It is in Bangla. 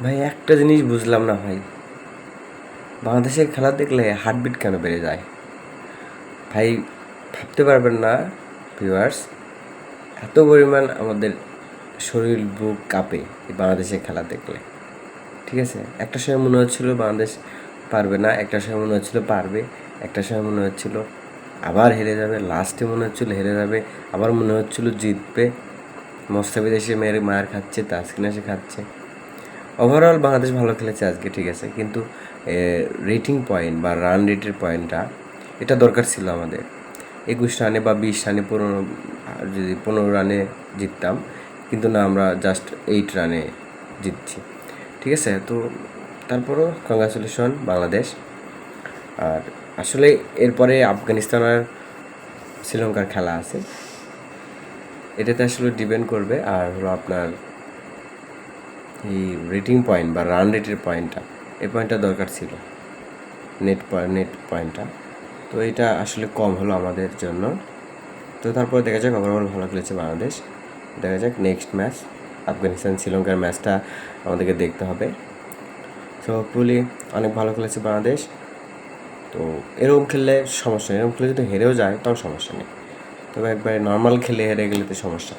ভাই একটা জিনিস বুঝলাম না ভাই, বাংলাদেশের খেলা দেখলে হার্টবিট কেন বেড়ে যায় ভাই? ভাবতে পারবেন না ভিউয়ার্স, এত পরিমাণ আমাদের শরীর বুক কাঁপে এই বাংলাদেশের খেলা দেখলে। ঠিক আছে, একটা সময় মনে হচ্ছিল বাংলাদেশ পারবে না, একটা সময় মনে হচ্ছিল পারবে, একটা সময় মনে হচ্ছিল আবার হেরে যাবে, লাস্টে মনে হচ্ছিল হেরে যাবে, আবার মনে হচ্ছিল জিতবে। মোস্তাফিজ এসে মেরে মার খাচ্ছে, তাসকিন এসে খাচ্ছে। ওভারঅল বাংলাদেশ ভালো খেলেছে আজকে, ঠিক আছে, কিন্তু রেটিং পয়েন্ট বা রান রেটের পয়েন্টটা এটা দরকার ছিল আমাদের। 21 রানে বা 20 রানে, 15 রানে জিততাম, কিন্তু না, আমরা জাস্ট 8 রানে জিতছি। ঠিক আছে, তো তারপরও কংগ্রাচুলেশন বাংলাদেশ। আর আসলে এরপরে আফগানিস্তান আর শ্রীলঙ্কার খেলা আছে, এটাতে আসলে ডিপেন্ড করবে। আর হলো আপনার এই রেটিং পয়েন্ট বা রান রেটের পয়েন্টটা, এই পয়েন্টটা দরকার ছিল, নেট পয়েন্টটা। তো এটা আসলে কম হলো আমাদের জন্য। তো তারপর দেখা যাক, ওভারঅল ভালো খেলেছে বাংলাদেশ। দেখা যাক নেক্সট ম্যাচ আফগানিস্তান শ্রীলঙ্কার ম্যাচটা আমাদেরকে দেখতে হবে। তো হোপফুলি অনেক ভালো খেলেছে বাংলাদেশ। তো এরকম খেললে সমস্যা নেই, এরকম খেলে যদি হেরেও যায় তাও সমস্যা নেই, তবে একবারে নর্মাল খেলে হেরে গেলে তো সমস্যা।